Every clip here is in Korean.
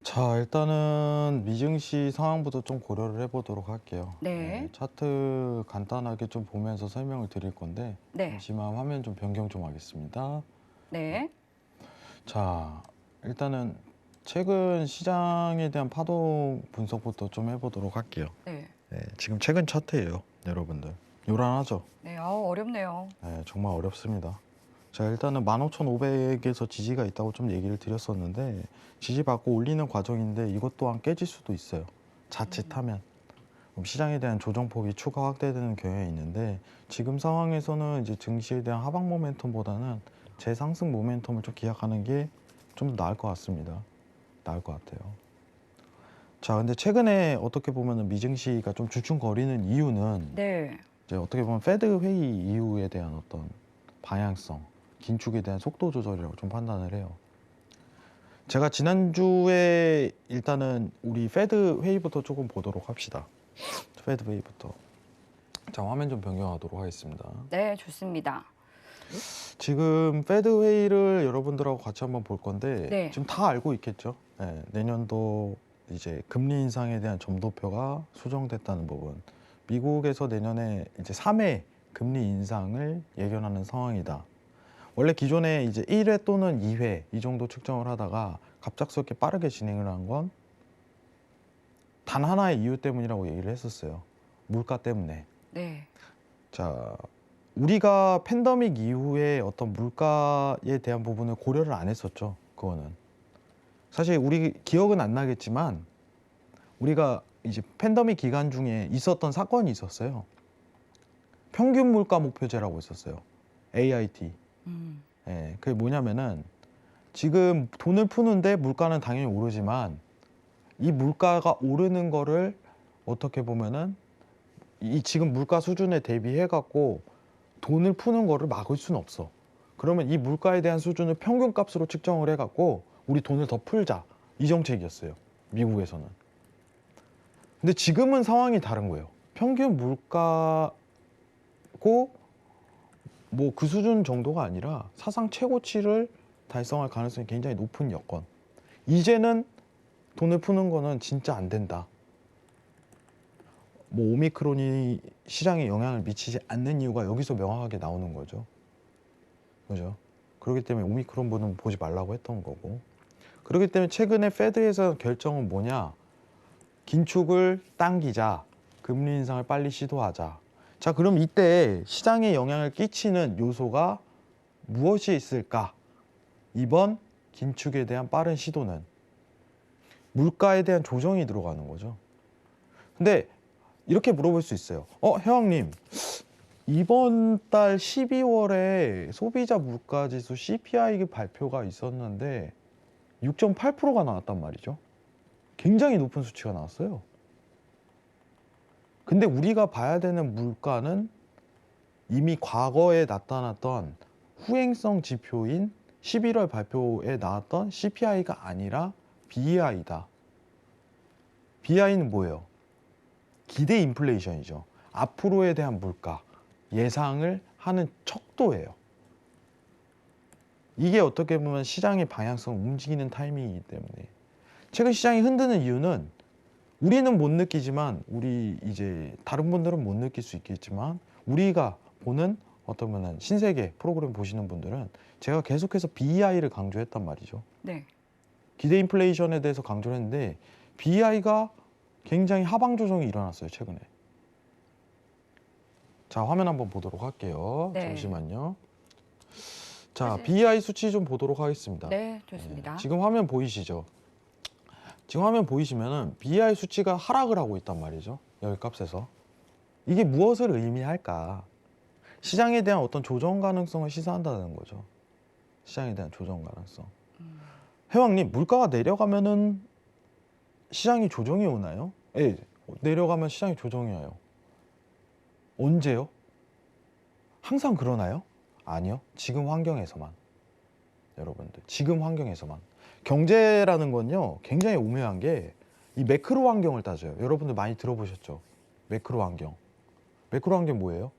자, 일단은 미증시 상황부터 좀 고려를 해보도록 할게요. 네. 차트 간단하게 좀 보면서 설명을 드릴 건데 네. 잠시만 화면 좀 변경 좀 하겠습니다. 네. 자, 일단은 최근 시장에 대한 파동 분석부터 좀 해보도록 할게요. 네. 지금 최근 차트예요, 여러분들. 요란하죠? 네. 아우, 어렵네요. 정말 어렵습니다. 자, 일단은 15,500에서 지지가 있다고 좀 얘기를 드렸었는데 지지받고 올리는 과정인데 이것 또한 깨질 수도 있어요. 자칫하면. 그럼 시장에 대한 조정폭이 추가 확대되는 경향이 있는데 지금 상황에서는 이제 증시에 대한 하방 모멘텀보다는 재상승 모멘텀을 좀 기약하는 게 좀 나을 것 같습니다. 나을 것 같아요. 자, 근데 최근에 어떻게 보면은 미증시가 좀 주춤거리는 이유는 네. 이제 어떻게 보면 페드 회의 이후에 대한 어떤 방향성, 긴축에 대한 속도 조절이라고 좀 판단을 해요. 제가 지난주에 일단은 우리 페드 회의부터 조금 보도록 합시다. 페드 회의부터. 자, 화면 좀 변경하도록 하겠습니다. 네, 좋습니다. 지금 페드 회의를 여러분들하고 같이 한번 볼 건데 네. 지금 다 알고 있겠죠? 내년도 이제 금리 인상에 대한 점도표가 수정됐다는 부분. 미국에서 내년에 이제 3회 금리 인상을 예견하는 상황이다. 원래 기존에 이제 1회 또는 2회 이 정도 측정을 하다가 갑작스럽게 빠르게 진행을 한 건 단 하나의 이유 때문이라고 얘기를 했었어요. 물가 때문에. 네. 자, 우리가 팬데믹 이후에 어떤 물가에 대한 부분을 고려를 안 했었죠. 그거는. 사실 우리 기억은 안 나겠지만 우리가 이제 팬데믹 기간 중에 있었던 사건이 있었어요. 평균 물가 목표제라고 있었어요. AIT. 그게 뭐냐면은 지금 돈을 푸는데 물가는 당연히 오르지만 이 물가가 오르는 거를 어떻게 보면은 이 지금 물가 수준에 대비해 갖고 돈을 푸는 거를 막을 수는 없어. 그러면 이 물가에 대한 수준을 평균값으로 측정을 해 갖고 우리 돈을 더 풀자. 이 정책이었어요. 미국에서는. 근데 지금은 상황이 다른 거예요. 평균 물가고 뭐 그 수준 정도가 아니라 사상 최고치를 달성할 가능성이 굉장히 높은 여건. 이제는 돈을 푸는 거는 진짜 안 된다. 뭐 오미크론이 시장에 영향을 미치지 않는 이유가 여기서 명확하게 나오는 거죠. 그죠? 그렇기 때문에 오미크론보는 보지 말라고 했던 거고. 그렇기 때문에 최근에 페드에서 결정은 뭐냐? 긴축을 당기자. 금리 인상을 빨리 시도하자. 자, 그럼 이때 시장에 영향을 끼치는 요소가 무엇이 있을까? 이번 긴축에 대한 빠른 시도는 물가에 대한 조정이 들어가는 거죠. 근데 이렇게 물어볼 수 있어요. 회원님, 이번 달 12월에 소비자 물가지수 CPI 발표가 있었는데 6.8%가 나왔단 말이죠. 굉장히 높은 수치가 나왔어요. 근데 우리가 봐야 되는 물가는 이미 과거에 나타났던 후행성 지표인 11월 발표에 나왔던 CPI가 아니라 BEI다. BEI는 뭐예요? 기대 인플레이션이죠. 앞으로에 대한 물가 예상을 하는 척도예요. 이게 어떻게 보면 시장의 방향성을 움직이는 타이밍이기 때문에 최근 시장이 흔드는 이유는 우리는 못 느끼지만 우리 이제 다른 분들은 못 느낄 수 있겠지만 우리가 보는 어떤 면은 신세계 프로그램 보시는 분들은 제가 계속해서 BEI를 강조했단 말이죠. 네. 기대 인플레이션에 대해서 강조를 했는데 BEI가 굉장히 하방 조정이 일어났어요, 최근에. 자, 화면 한번 보도록 할게요. 네. 잠시만요. 자, 사실- BEI 수치 좀 보도록 하겠습니다. 네, 좋습니다. 지금 화면 보이시죠? 지금 화면 보이시면은 BEI 수치가 하락을 하고 있단 말이죠. 여기 값에서. 이게 무엇을 의미할까? 시장에 대한 어떤 조정 가능성을 시사한다는 거죠. 시장에 대한 조정 가능성. 회왕님, 물가가 내려가면은 시장이 조정이 오나요? 예, 내려가면 시장이 조정이 와요. 언제요? 항상 그러나요? 아니요. 지금 환경에서만. 여러분들, 지금 환경에서만. 경제라는 건요, 굉장히 오묘한 게 이 매크로 환경을 따져요. 여러분들 많이 들어보셨죠? 매크로 환경. 매크로 환경 뭐예요?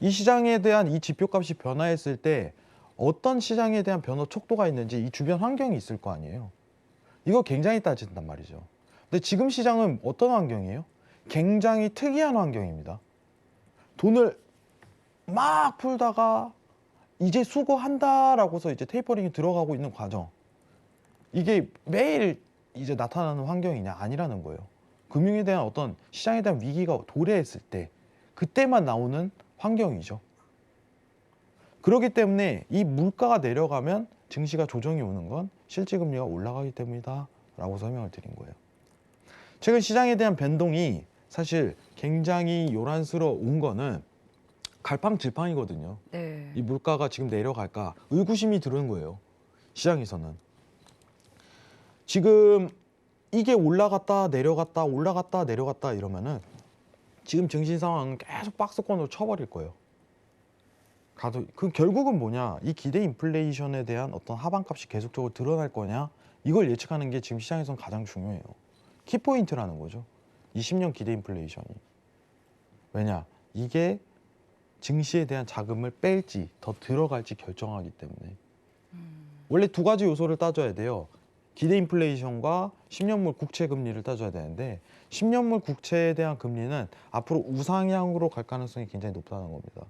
이 시장에 대한 이 지표값이 변화했을 때 어떤 시장에 대한 변화 촉도가 있는지 이 주변 환경이 있을 거 아니에요. 이거 굉장히 따진단 말이죠. 근데 지금 시장은 어떤 환경이에요? 굉장히 특이한 환경입니다. 돈을 막 풀다가 이제 수거한다라고서 이제 테이퍼링이 들어가고 있는 과정. 이게 매일 이제 나타나는 환경이냐? 아니라는 거예요. 금융에 대한 어떤 시장에 대한 위기가 도래했을 때 그때만 나오는 환경이죠. 그렇기 때문에 이 물가가 내려가면 증시가 조정이 오는 건 실질금리가 올라가기 때문이다 라고 설명을 드린 거예요. 최근 시장에 대한 변동이 사실 굉장히 요란스러운 거는 갈팡질팡이거든요. 네. 이 물가가 지금 내려갈까 의구심이 드는 거예요. 시장에서는. 지금 이게 올라갔다 내려갔다 올라갔다 내려갔다 이러면은 지금 증시 상황은 계속 박스권으로 쳐버릴 거예요. 그 결국은 뭐냐? 이 기대 인플레이션에 대한 어떤 하방값이 계속적으로 드러날 거냐? 이걸 예측하는 게 지금 시장에선 가장 중요해요. 키포인트라는 거죠. 20년 기대 인플레이션이. 왜냐? 이게 증시에 대한 자금을 뺄지 더 들어갈지 결정하기 때문에. 원래 두 가지 요소를 따져야 돼요. 기대 인플레이션과 10년물 국채 금리를 따져야 되는데 10년물 국채에 대한 금리는 앞으로 우상향으로 갈 가능성이 굉장히 높다는 겁니다.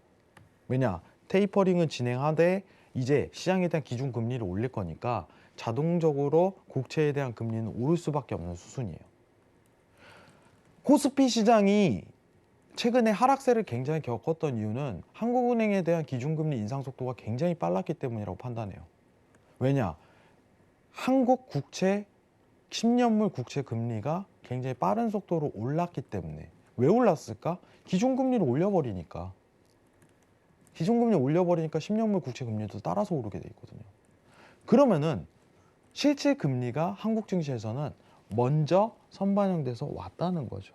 왜냐? 테이퍼링은 진행하되 이제 시장에 대한 기준 금리를 올릴 거니까 자동적으로 국채에 대한 금리는 오를 수밖에 없는 수순이에요. 코스피 시장이 최근에 하락세를 굉장히 겪었던 이유는 한국은행에 대한 기준금리 인상 속도가 굉장히 빨랐기 때문이라고 판단해요. 왜냐? 한국 국채 10년물 국채 금리가 굉장히 빠른 속도로 올랐기 때문에. 왜 올랐을까? 기준금리를 올려버리니까. 기준금리 올려버리니까 10년물 국채 금리도 따라서 오르게 돼 있거든요. 그러면은 실질 금리가 한국 증시에서는 먼저 선반영돼서 왔다는 거죠.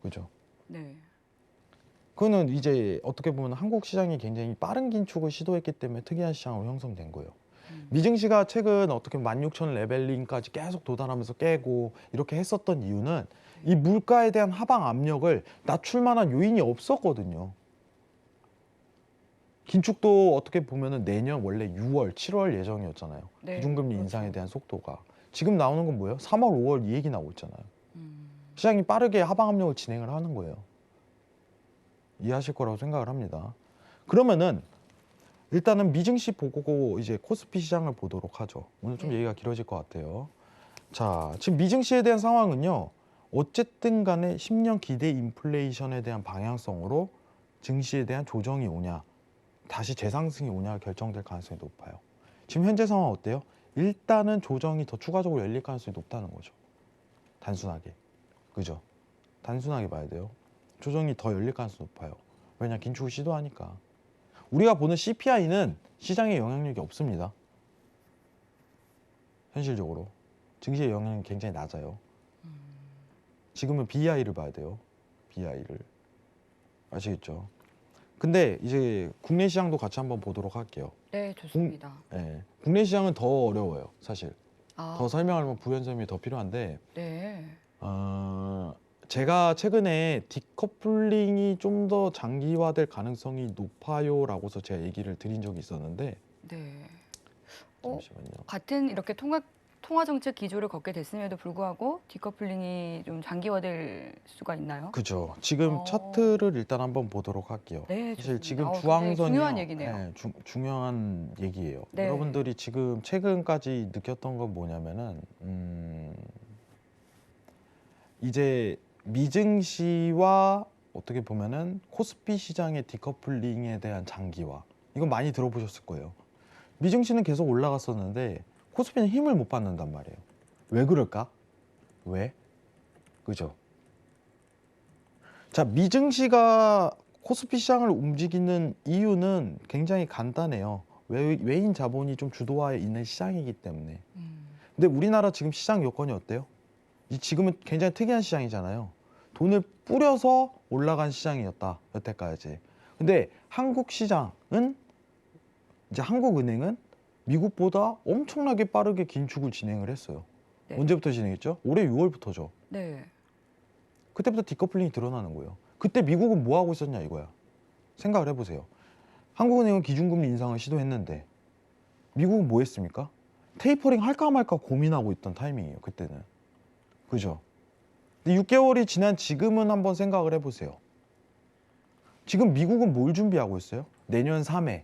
그죠? 네. 그거는 이제 어떻게 보면 한국 시장이 굉장히 빠른 긴축을 시도했기 때문에 특이한 시장으로 형성된 거예요. 미증시가 최근 어떻게 16,000 레벨링까지 계속 도달하면서 깨고 이렇게 했었던 이유는 이 물가에 대한 하방 압력을 낮출 만한 요인이 없었거든요. 긴축도 어떻게 보면은 내년 원래 6월, 7월 예정이었잖아요. 네, 기준금리 그렇죠. 인상에 대한 속도가. 지금 나오는 건 뭐예요? 3월, 5월 이 얘기 나오고 있잖아요. 시장이 빠르게 하방 압력을 진행을 하는 거예요. 이해하실 거라고 생각을 합니다. 그러면은 일단은 미증시 보고 이제 코스피 시장을 보도록 하죠. 오늘 좀 네. 얘기가 길어질 것 같아요. 자, 지금 미증시에 대한 상황은요. 어쨌든 간에 10년 기대 인플레이션에 대한 방향성으로 증시에 대한 조정이 오냐, 다시 재상승이 오냐 결정될 가능성이 높아요. 지금 현재 상황 어때요? 일단은 조정이 더 추가적으로 열릴 가능성이 높다는 거죠. 단순하게. 그죠? 단순하게 봐야 돼요. 조정이 더 열릴 가능성이 높아요. 왜냐? 긴축을 시도하니까. 우리가 보는 CPI는 시장에 영향력이 없습니다. 현실적으로. 증시의 영향이 굉장히 낮아요. 지금은 BI를 봐야 돼요. BI를. 아시겠죠? 근데 이제 국내 시장도 같이 한번 보도록 할게요. 네, 좋습니다. 예, 국내 시장은 더 어려워요. 사실. 아, 더 설명하려면 부연 설명이 더 필요한데 네. 제가 최근에 디커플링이 좀 더 장기화될 가능성이 높아요라고서 제가 얘기를 드린 적이 있었는데 네. 잠시만요. 같은 이렇게 통화 정책 기조를 걷게 됐음에도 불구하고 디커플링이 좀 장기화될 수가 있나요? 그죠. 지금 어. 차트를 일단 한번 보도록 할게요. 네, 사실 좋습니다. 지금 굉장히 주황선이 중요한 얘기네요. 중요한 얘기예요. 네. 여러분들이 지금 최근까지 느꼈던 건 뭐냐면은 이제 미증시와 어떻게 보면은 코스피 시장의 디커플링에 대한 장기화 이건 많이 들어보셨을 거예요. 미증시는 계속 올라갔었는데 코스피는 힘을 못 받는단 말이에요. 왜 그럴까? 왜? 그죠? 자, 미증시가 코스피 시장을 움직이는 이유는 굉장히 간단해요. 외인 자본이 좀 주도하에 있는 시장이기 때문에. 근데 우리나라 지금 시장 여건이 어때요? 지금은 굉장히 특이한 시장이잖아요. 돈을 뿌려서 올라간 시장이었다, 여태까지. 근데 한국 시장은, 이제 한국은행은 미국보다 엄청나게 빠르게 긴축을 진행을 했어요. 네. 언제부터 진행했죠? 올해 6월부터죠. 네. 그때부터 디커플링이 드러나는 거예요. 그때 미국은 뭐 하고 있었냐 이거야. 생각을 해보세요. 한국은행은 기준금리 인상을 시도했는데 미국은 뭐 했습니까? 테이퍼링 할까 말까 고민하고 있던 타이밍이에요. 그때는. 그죠? 근데 6개월이 지난 지금은 한번 생각을 해보세요. 지금 미국은 뭘 준비하고 있어요? 내년 3회.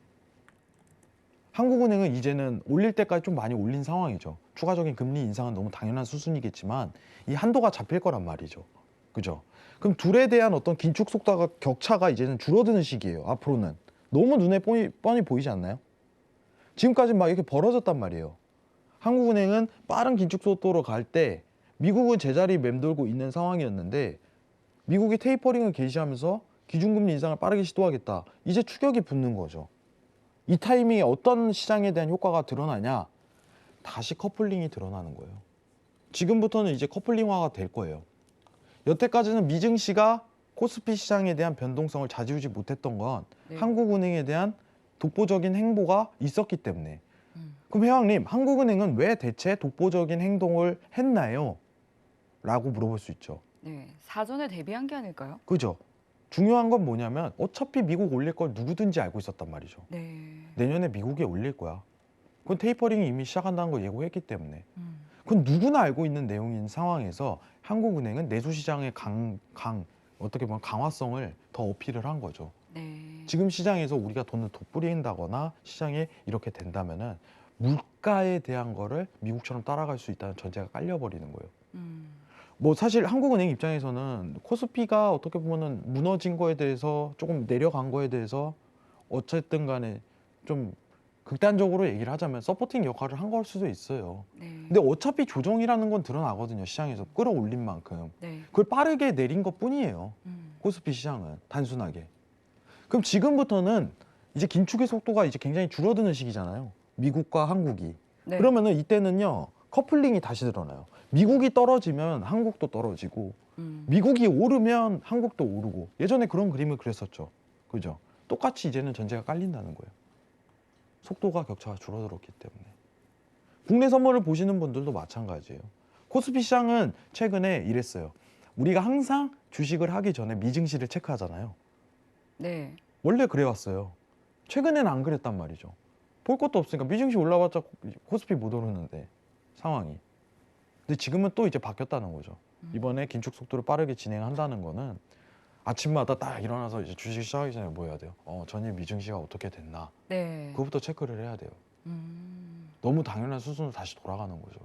한국은행은 이제는 올릴 때까지 좀 많이 올린 상황이죠. 추가적인 금리 인상은 너무 당연한 수순이겠지만 이 한도가 잡힐 거란 말이죠. 그죠? 그럼 둘에 대한 어떤 긴축 속도가 격차가 이제는 줄어드는 시기예요. 앞으로는. 너무 눈에 뻔히 보이지 않나요? 지금까지 막 이렇게 벌어졌단 말이에요. 한국은행은 빠른 긴축 속도로 갈 때 미국은 제자리 맴돌고 있는 상황이었는데 미국이 테이퍼링을 개시하면서 기준금리 인상을 빠르게 시도하겠다. 이제 추격이 붙는 거죠. 이 타이밍에 어떤 시장에 대한 효과가 드러나냐? 다시 커플링이 드러나는 거예요. 지금부터는 이제 커플링화가 될 거예요. 여태까지는 미증시가 코스피 시장에 대한 변동성을 좌지우지 못했던 건 네. 한국은행에 대한 독보적인 행보가 있었기 때문에. 음. 그럼 회왕님, 한국은행은 왜 대체 독보적인 행동을 했나요? 라고 물어볼 수 있죠. 네, 사전에 대비한 게 아닐까요? 그죠? 중요한 건 뭐냐면 어차피 미국 올릴 걸 누구든지 알고 있었단 말이죠. 네. 내년에 미국이 올릴 거야. 그건 테이퍼링이 이미 시작한다는 걸 예고했기 때문에. 음. 그건 누구나 알고 있는 내용인 상황에서 한국은행은 내수시장의 어떻게 보면 강화성을 더 어필을 한 거죠. 네. 지금 시장에서 우리가 돈을 돋부린다거나 시장에 이렇게 된다면은 물가에 대한 거를 미국처럼 따라갈 수 있다는 전제가 깔려버리는 거예요. 음. 뭐 사실 한국은행 입장에서는 코스피가 어떻게 보면은 무너진 거에 대해서 조금 내려간 거에 대해서 어쨌든 간에 좀 극단적으로 얘기를 하자면 서포팅 역할을 한 걸 수도 있어요. 네. 근데 어차피 조정이라는 건 드러나거든요. 시장에서 끌어올린 만큼. 네. 그걸 빠르게 내린 것 뿐이에요. 음. 코스피 시장은 단순하게. 그럼 지금부터는 이제 긴축의 속도가 이제 굉장히 줄어드는 시기잖아요. 미국과 한국이. 네. 그러면은 이때는요. 커플링이 다시 드러나요. 미국이 떨어지면 한국도 떨어지고 미국이 오르면 한국도 오르고 예전에 그런 그림을 그렸었죠. 그죠? 똑같이 이제는 전제가 깔린다는 거예요. 속도가 격차가 줄어들었기 때문에. 국내 선물을 보시는 분들도 마찬가지예요. 코스피 시장은 최근에 이랬어요. 우리가 항상 주식을 하기 전에 미증시를 체크하잖아요. 네. 원래 그래왔어요. 최근에는 안 그랬단 말이죠. 볼 것도 없으니까 미증시 올라봤자 코스피 못 오르는데 상황이. 근데 지금은 또 이제 바뀌었다는 거죠. 이번에 긴축 속도를 빠르게 진행한다는 거는 아침마다 딱 일어나서 이제 주식 시작하기 전에 뭐 해야 돼요? 전일 미증시가 어떻게 됐나? 네. 그거부터 체크를 해야 돼요. 음. 너무 당연한 수순으로 다시 돌아가는 거죠.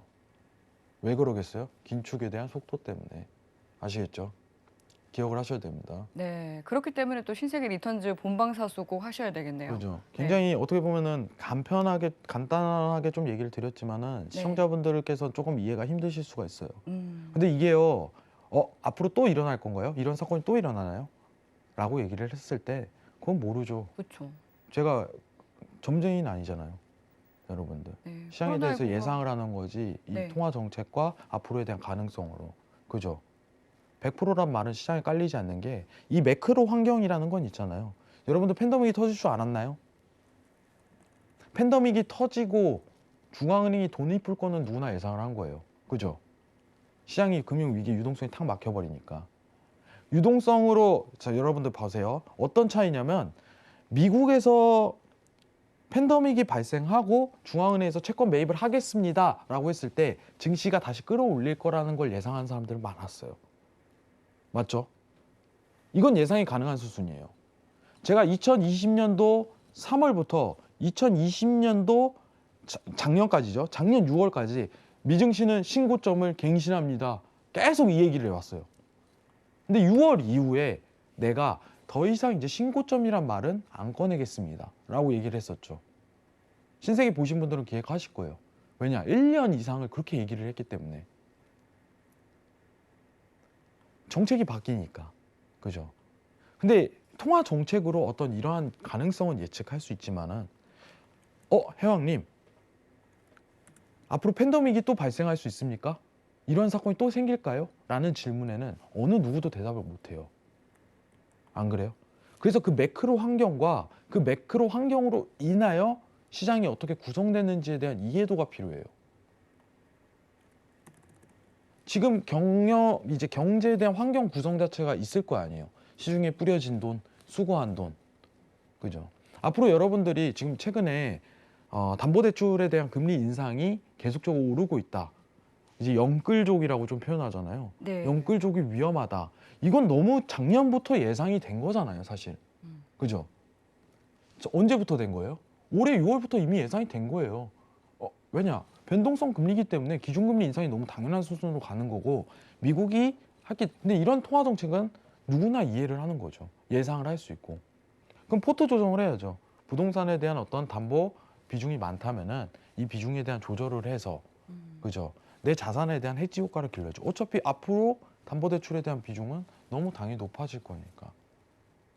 왜 그러겠어요? 긴축에 대한 속도 때문에. 아시겠죠? 기억을 하셔야 됩니다. 네. 그렇기 때문에 또 신세계 리턴즈 본방사수 꼭 하셔야 되겠네요. 그렇죠. 굉장히 어떻게 보면은 간단하게 좀 얘기를 드렸지만은 시청자분들께서 조금 이해가 힘드실 수가 있어요. 근데 이게요, 앞으로 또 일어날 건가요? 이런 사건이 또 일어나나요? 라고 얘기를 했을 때 그건 모르죠. 그렇죠. 제가 점쟁이는 아니잖아요. 여러분들. 네. 시장에 대해서 코로나19가 예상을 하는 거지 이 네. 통화 정책과 앞으로에 대한 가능성으로. 그죠? 100%란 말은 시장에 깔리지 않는 게 이 매크로 환경이라는 건 있잖아요. 여러분들 팬데믹이 터질 줄 알았나요? 팬데믹이 터지고 중앙은행이 돈을 풀 거는 누구나 예상을 한 거예요. 그죠? 시장이 금융위기 유동성이 탁 막혀버리니까. 유동성으로 자 여러분들 보세요. 어떤 차이냐면 미국에서 팬데믹이 발생하고 중앙은행에서 채권 매입을 하겠습니다 라고 했을 때 증시가 다시 끌어올릴 거라는 걸 예상한 사람들은 많았어요. 맞죠? 이건 예상이 가능한 수순이에요. 제가 2020년도 3월부터 2020년도 작년까지죠. 작년 6월까지 미증시는 신고점을 갱신합니다. 계속 이 얘기를 해왔어요. 근데 6월 이후에 내가 더 이상 이제 신고점이란 말은 안 꺼내겠습니다. 라고 얘기를 했었죠. 신세계 보신 분들은 기억하실 거예요. 왜냐? 1년 이상을 그렇게 얘기를 했기 때문에. 정책이 바뀌니까. 그죠? 근데 통화 정책으로 어떤 이러한 가능성은 예측할 수 있지만은 해왕님 앞으로 팬데믹이 또 발생할 수 있습니까? 이런 사건이 또 생길까요? 라는 질문에는 어느 누구도 대답을 못해요. 안 그래요? 그래서 그 매크로 환경과 그 매크로 환경으로 인하여 시장이 어떻게 구성되는지에 대한 이해도가 필요해요. 지금 이제 경제에 대한 환경 구성 자체가 있을 거 아니에요. 시중에 뿌려진 돈, 수거한 돈. 그죠? 앞으로 여러분들이 지금 최근에 담보대출에 대한 금리 인상이 계속적으로 오르고 있다. 이제 영끌족이라고 좀 표현하잖아요. 네. 영끌족이 위험하다. 이건 너무 작년부터 예상이 된 거잖아요, 사실. 그죠? 언제부터 된 거예요? 올해 6월부터 이미 예상이 된 거예요. 왜냐? 변동성 금리이기 때문에 기준금리 인상이 너무 당연한 수준으로 가는 거고 미국이 근데 이런 통화 정책은 누구나 이해를 하는 거죠. 예상을 할 수 있고. 그럼 포트 조정을 해야죠. 부동산에 대한 어떤 담보 비중이 많다면은 이 비중에 대한 조절을 해서 그죠? 내 자산에 대한 해지 효과를 길러줘. 어차피 앞으로 담보대출에 대한 비중은 너무 당연히 높아질 거니까.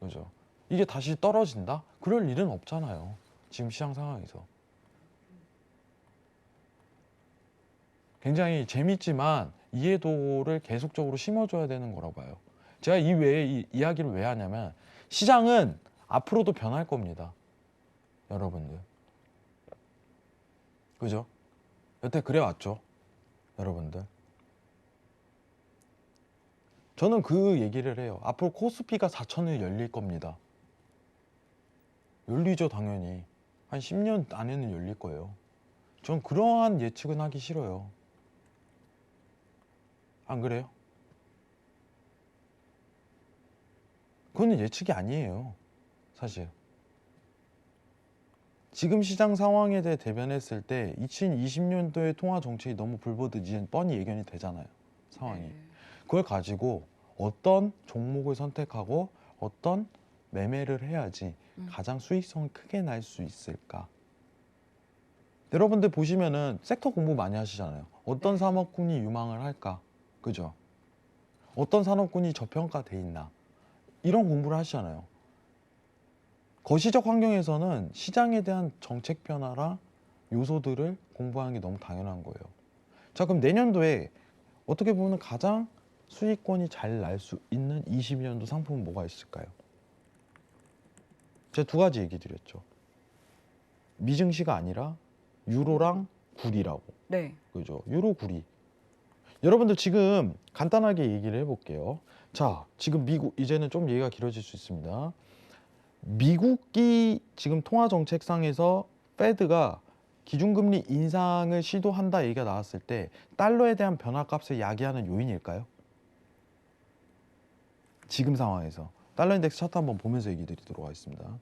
그죠? 이게 다시 떨어진다? 그럴 일은 없잖아요. 지금 시장 상황에서. 굉장히 재밌지만 이해도를 계속적으로 심어줘야 되는 거라고 봐요. 제가 이 외에 이 이야기를 왜 하냐면 시장은 앞으로도 변할 겁니다. 여러분들. 그죠? 여태 그래왔죠. 여러분들. 저는 그 얘기를 해요. 앞으로 코스피가 4천을 열릴 겁니다. 열리죠, 당연히. 한 10년 안에는 열릴 거예요. 전 그러한 예측은 하기 싫어요. 안 그래요? 그거는 예측이 아니에요. 사실. 지금 시장 상황에 대해 대변했을 때 2020년도의 통화 정책이 너무 불보듯 이제 뻔히 예견이 되잖아요. 상황이. 네. 그걸 가지고 어떤 종목을 선택하고 어떤 매매를 해야지 가장 수익성을 크게 날 수 있을까? 여러분들 보시면은 섹터 공부 많이 하시잖아요. 어떤 네. 산업군이 유망을 할까? 그죠? 어떤 산업군이 저평가돼 있나? 이런 공부를 하시잖아요. 거시적 환경에서는 시장에 대한 정책 변화랑 요소들을 공부하는 게 너무 당연한 거예요. 자, 그럼 내년도에 어떻게 보면 가장 수익권이 잘 날 수 있는 22년도 상품은 뭐가 있을까요? 제가 두 가지 얘기 드렸죠. 미증시가 아니라 유로랑 구리라고. 네. 그죠? 유로 구리. 여러분들 지금 간단하게 얘기를 해볼게요. 자, 지금 미국 이제는 좀 얘기가 길어질 수 있습니다. 미국이 지금 통화 정책상에서 페드가 기준금리 인상을 시도한다 얘기가 나왔을 때 달러에 대한 변화값을 야기하는 요인일까요? 지금 상황에서 달러 인덱스 차트 한번 보면서 얘기 드리도록 하겠습니다.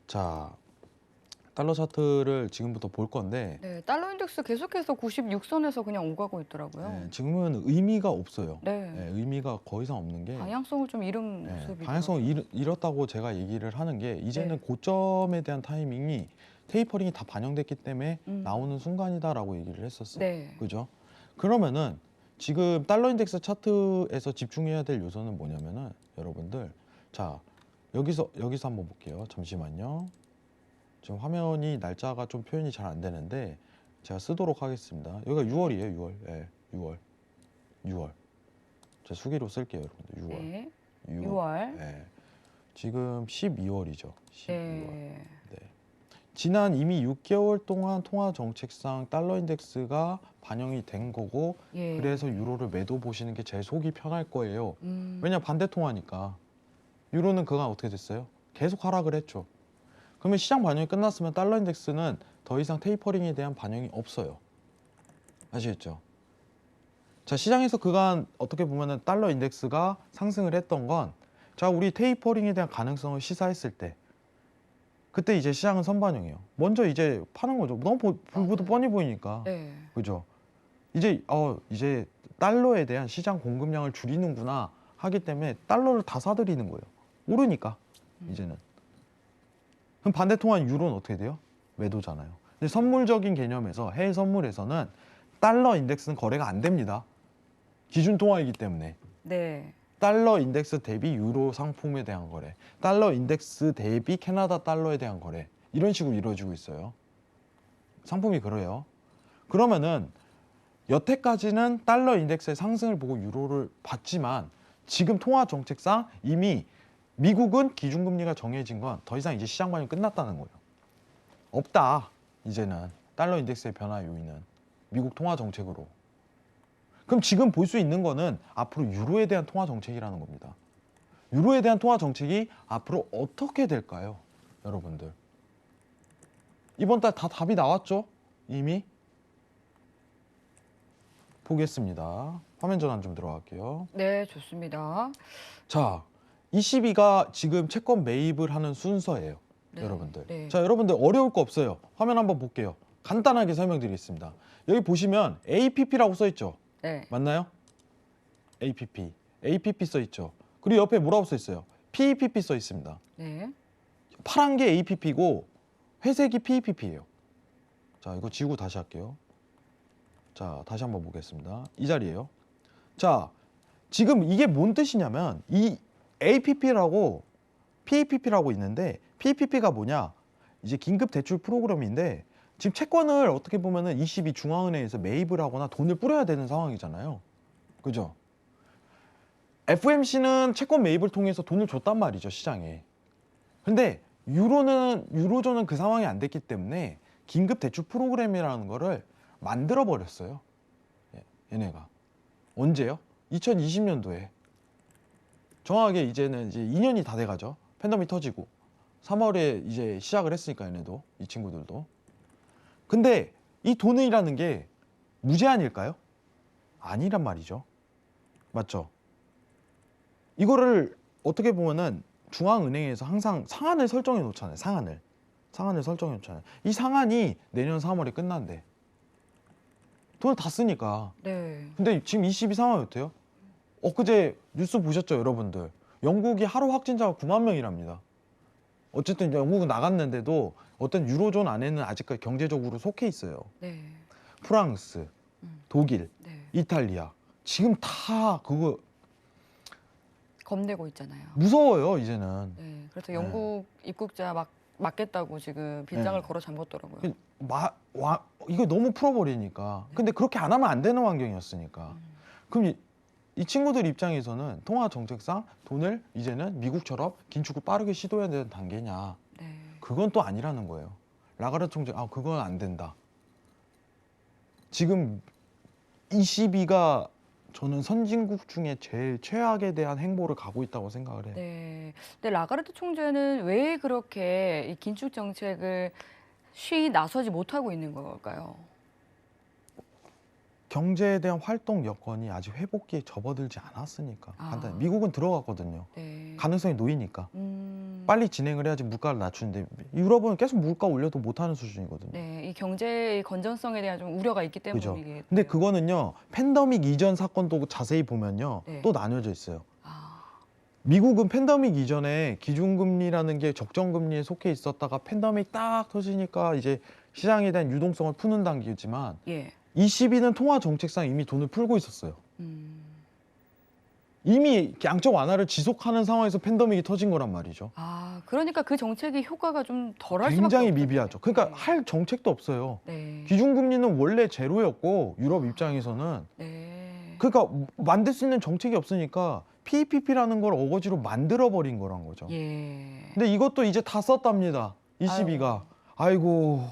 자, 달러 차트를 지금부터 볼 건데 네. 달러 인덱스 계속해서 96선에서 그냥 오가고 있더라고요. 네, 지금은 의미가 없어요. 네. 네, 의미가 거의 이상 없는 게 방향성을 좀 잃은 모습이. 방향성을 잃었다고 제가 얘기를 하는 게 이제는 네. 고점에 대한 타이밍이 테이퍼링이 다 반영됐기 때문에 음. 나오는 순간이다라고 얘기를 했었어요. 네. 그죠? 그러면은 지금 달러 인덱스 차트에서 집중해야 될 요소는 뭐냐면은 여러분들 자 여기서 한번 볼게요. 잠시만요. 지금 화면이 날짜가 좀 표현이 잘 안 되는데 제가 쓰도록 하겠습니다. 여기가 6월이에요. 6월. 예, 6월. 제가 수기로 쓸게요, 여러분들. 6월. 네. 6월. 6월. 예. 지금 12월이죠. 12월. 네. 네. 지난 이미 6개월 동안 통화 정책상 달러 인덱스가 반영이 된 거고 예. 그래서 유로를 매도 보시는 게 제일 속이 편할 거예요. 음. 왜냐 반대 통화니까. 유로는 그간 어떻게 됐어요? 계속 하락을 했죠. 그러면 시장 반영이 끝났으면 달러 인덱스는 더 이상 테이퍼링에 대한 반영이 없어요. 아시겠죠? 자, 시장에서 그간 어떻게 보면은 달러 인덱스가 상승을 했던 건 자, 우리 테이퍼링에 대한 가능성을 시사했을 때 그때 이제 시장은 선반영이에요. 먼저 이제 파는 거죠. 너무 불보듯 뻔히 보이니까. 네. 그죠? 이제 이제 달러에 대한 시장 공급량을 줄이는구나 하기 때문에 달러를 다 사들이는 거예요. 오르니까 이제는. 그럼 반대 통화인 유로는 어떻게 돼요? 매도잖아요. 근데 선물적인 개념에서 해외 선물에서는 달러 인덱스는 거래가 안 됩니다. 기준 통화이기 때문에. 네. 달러 인덱스 대비 유로 상품에 대한 거래, 달러 인덱스 대비 캐나다 달러에 대한 거래 이런 식으로 이루어지고 있어요. 상품이 그래요. 그러면은 여태까지는 달러 인덱스의 상승을 보고 유로를 봤지만 지금 통화 정책상 이미 미국은 기준금리가 정해진 건 더 이상 이제 시장 반영이 끝났다는 거예요. 없다. 이제는 달러 인덱스의 변화 요인은 미국 통화 정책으로. 그럼 지금 볼 수 있는 거는 앞으로 유로에 대한 통화 정책이라는 겁니다. 유로에 대한 통화 정책이 앞으로 어떻게 될까요? 여러분들. 이번 달 다 답이 나왔죠? 이미? 보겠습니다. 화면 전환 좀 들어갈게요. 네, 좋습니다. 자, 22가 지금 채권 매입을 하는 순서예요. 네, 여러분들. 네. 자, 여러분들 어려울 거 없어요. 화면 한번 볼게요. 간단하게 설명드리겠습니다. 여기 보시면 APP라고 써 있죠. 네. 맞나요? APP. APP 써 있죠. 그리고 옆에 뭐라고 써 있어요? PEPP 써 있습니다. 네. 파란 게 APP고 회색이 PEPP예요. 자, 이거 지우고 다시 할게요. 자, 다시 한번 보겠습니다. 이 자리에요. 자, 지금 이게 뭔 뜻이냐면 이 APP라고 PEPP라고 있는데 PEPP가 뭐냐? 이제 긴급 대출 프로그램인데 지금 채권을 어떻게 보면은 22 중앙은행에서 매입을 하거나 돈을 뿌려야 되는 상황이잖아요. 그죠? FMC는 채권 매입을 통해서 돈을 줬단 말이죠, 시장에. 근데 유로존은 그 상황이 안 됐기 때문에 긴급 대출 프로그램이라는 거를 만들어 버렸어요. 얘네가. 언제요? 2020년도에. 정확하게 이제는 이제 2년이 다 돼가죠. 팬데믹 터지고 3월에 이제 시작을 했으니까 얘네도 이 친구들도. 근데 이 돈이라는 게 무제한일까요? 아니란 말이죠. 맞죠? 이거를 어떻게 보면은 중앙은행에서 항상 상한을 설정해 놓잖아요. 상한을 설정해 놓잖아요. 이 상한이 내년 3월에 끝난대. 돈을 다 쓰니까. 네. 근데 지금 22 상황이 어때요? 엊그제 뉴스 보셨죠, 여러분들? 영국이 하루 확진자가 9만 명이랍니다. 어쨌든 영국은 나갔는데도 어떤 유로존 안에는 아직까지 경제적으로 속해 있어요. 네. 프랑스, 독일, 네. 이탈리아. 지금 다 그거 겁내고 있잖아요. 무서워요, 이제는. 네. 그래서 영국 입국자 막 막겠다고 지금 빗장을 네. 걸어 잠궜더라고요. 이거 너무 풀어버리니까. 근데 그렇게 안 하면 안 되는 환경이었으니까. 그럼 이 친구들 입장에서는 통화 정책상 돈을 이제는 미국처럼 긴축을 빠르게 시도해야 되는 단계냐. 네. 그건 또 아니라는 거예요. 라가르 총재, 그건 안 된다. 지금 22가 저는 선진국 중에 제일 최악에 대한 행보를 가고 있다고 생각을 해요. 네. 근데 라가르트 총재는 왜 그렇게 이 긴축 정책을 쉬 나서지 못하고 있는 걸까요? 경제에 대한 활동 여건이 아직 회복기에 접어들지 않았으니까. 아. 간단히. 미국은 들어갔거든요. 네. 가능성이 놓이니까. 빨리 진행을 해야지 물가를 낮추는데 유럽은 계속 물가 올려도 못하는 수준이거든요. 네, 이 경제의 건전성에 대한 좀 우려가 있기 때문에 그죠. 이게. 근데 그거는요, 팬데믹 이전 사건도 자세히 보면요, 네. 또 나뉘어져 있어요. 아, 미국은 팬데믹 이전에 기준금리라는 게 적정금리에 속해 있었다가 팬데믹 딱 터지니까 이제 시장에 대한 유동성을 푸는 단계지만 예. 22는 통화 정책상 이미 돈을 풀고 있었어요. 이미 양적 완화를 지속하는 상황에서 팬데믹이 터진 거란 말이죠. 아, 그러니까 그 정책이 효과가 좀 덜할 수밖에 굉장히 없겠네요. 미비하죠. 그러니까 네. 할 정책도 없어요. 네. 기준금리는 원래 제로였고 유럽 입장에서는 네. 그러니까 만들 수 있는 정책이 없으니까 PEPP라는 걸 어거지로 만들어 버린 거란 거죠. 예. 근데 이것도 이제 다 썼답니다. 22가. 아이고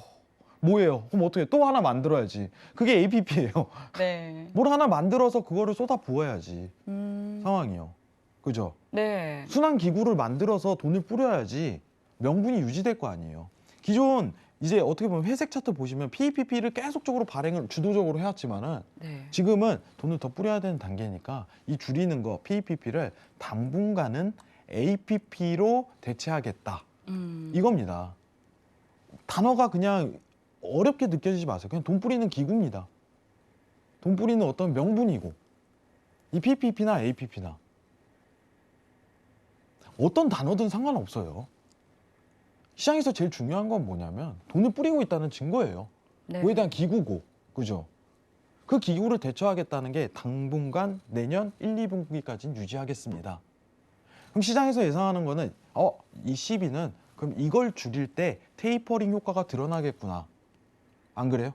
뭐예요? 그럼 어떻게 또 하나 만들어야지. 그게 APP예요. 네. 뭘 하나 만들어서 그거를 쏟아 부어야지. 상황이요. 그죠? 네. 순환 기구를 만들어서 돈을 뿌려야지 명분이 유지될 거 아니에요. 기존 이제 어떻게 보면 회색 차트 보시면 PEPP를 계속적으로 발행을 주도적으로 해왔지만은 네. 지금은 돈을 더 뿌려야 되는 단계니까 이 줄이는 거 PEPP를 당분간은 APP로 대체하겠다. 이겁니다. 단어가 그냥 어렵게 느껴지지 마세요. 그냥 돈 뿌리는 기구입니다. 돈 뿌리는 어떤 명분이고 이 PPP나 APP나 어떤 단어든 상관없어요. 시장에서 제일 중요한 건 뭐냐면 돈을 뿌리고 있다는 증거예요. 네. 그거에 대한 기구고, 그죠? 그 기구를 대처하겠다는 게 당분간 내년 1, 2분기까지는 유지하겠습니다. 그럼 시장에서 예상하는 거는 이 시비는 그럼 이걸 줄일 때 테이퍼링 효과가 드러나겠구나. 안 그래요?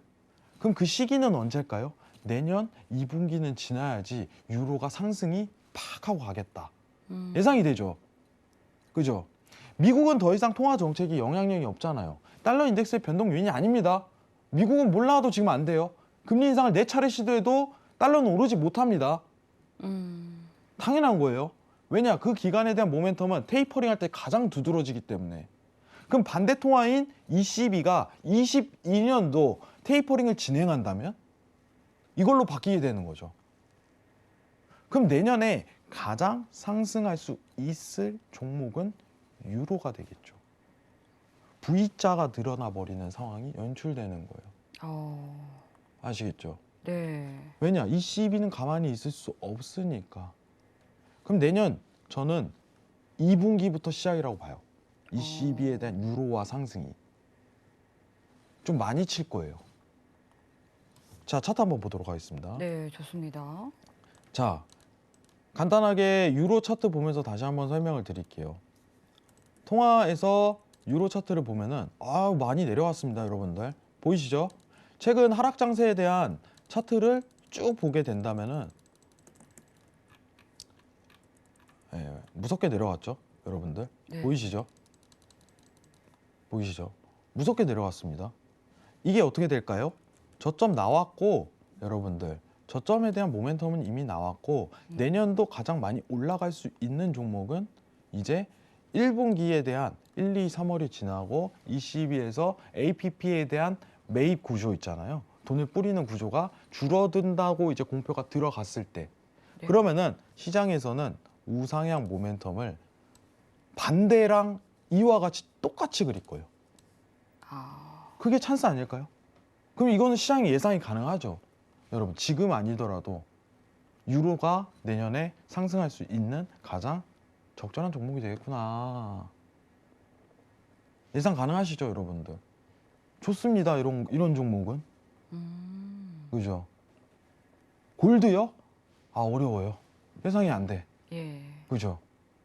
그럼 그 시기는 언제일까요? 내년 2분기는 지나야지 유로가 상승이 팍 하고 가겠다. 예상이 되죠. 그죠? 미국은 더 이상 통화 정책이 영향력이 없잖아요. 달러 인덱스의 변동 요인이 아닙니다. 미국은 몰라도 지금 안 돼요. 금리 인상을 4차례 시도해도 달러는 오르지 못합니다. 당연한 거예요. 왜냐? 그 기간에 대한 모멘텀은 테이퍼링 할 때 가장 두드러지기 때문에. 그럼 반대 통화인 ECB가 22년도 테이퍼링을 진행한다면 이걸로 바뀌게 되는 거죠. 그럼 내년에 가장 상승할 수 있을 종목은 유로가 되겠죠. V자가 늘어나 버리는 상황이 연출되는 거예요. 어, 아시겠죠? 네. 왜냐? ECB는 가만히 있을 수 없으니까. 그럼 내년 저는 2분기부터 시작이라고 봐요. ECB에 대한 유로화 상승이 좀 많이 칠 거예요. 자, 차트 한번 보도록 하겠습니다. 네, 좋습니다. 자, 간단하게 유로 차트 보면서 다시 한번 설명을 드릴게요. 통화에서 유로 차트를 보면은 많이 내려왔습니다, 여러분들. 보이시죠? 최근 하락 장세에 대한 차트를 쭉 보게 된다면은 무섭게 내려왔죠, 여러분들. 네. 보이시죠? 보이시죠? 무섭게 내려왔습니다. 이게 어떻게 될까요? 저점 나왔고, 여러분들 저점에 대한 모멘텀은 이미 나왔고, 내년도 가장 많이 올라갈 수 있는 종목은 이제 1분기에 대한 1, 2, 3월이 지나고 ECB에서 APP에 대한 매입 구조 있잖아요. 돈을 뿌리는 구조가 줄어든다고 이제 공표가 들어갔을 때, 네. 그러면은 시장에서는 우상향 모멘텀을 반대랑 이와 같이 똑같이 그릴 거예요. 아, 그게 찬스 아닐까요? 그럼 이거는 시장이 예상이 가능하죠. 여러분, 지금 아니더라도 유로가 내년에 상승할 수 있는 가장 적절한 종목이 되겠구나. 예상 가능하시죠, 여러분들? 좋습니다. 이런 종목은. 그죠? 골드요? 어려워요. 예상이 안 돼. 예. 그죠?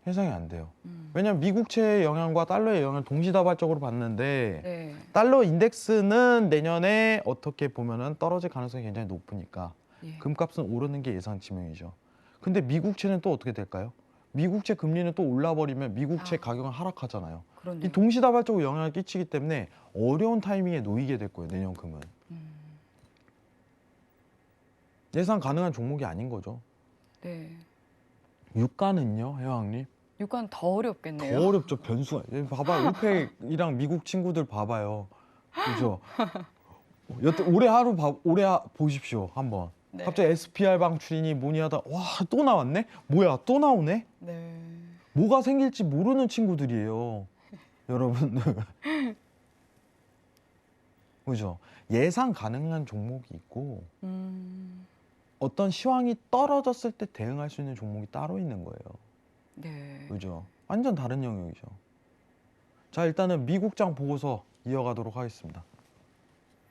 예상이 안 돼요. 왜냐면 미국채의 영향과 달러의 영향을 동시다발적으로 봤는데, 네. 달러 인덱스는 내년에 어떻게 보면은 떨어질 가능성이 굉장히 높으니까 예. 금값은 오르는 게 예상치명이죠. 근데 미국채는 또 어떻게 될까요? 미국채 금리는 또 올라버리면 미국채 가격은 하락하잖아요. 그렇네요. 이 동시다발적으로 영향을 끼치기 때문에 어려운 타이밍에 놓이게 될 거예요, 내년 금은. 예상 가능한 종목이 아닌 거죠. 네. 유가는요, 혜왕님? 유가는 더 어렵겠네요. 더 어렵죠, 변수가. 봐봐요, 오펙이랑 미국 친구들 봐봐요. 그죠? 여튼 올해 보십시오, 한번. 네. 갑자기 SPR 방출이니 뭐니 하다, 와, 또 나왔네? 뭐야, 또 나오네? 네. 뭐가 생길지 모르는 친구들이에요, 여러분들. 그죠? 예상 가능한 종목이 있고, 어떤 시황이 떨어졌을 때 대응할 수 있는 종목이 따로 있는 거예요. 네. 그죠? 완전 다른 영역이죠. 자, 일단은 미국장 보고서 이어가도록 하겠습니다.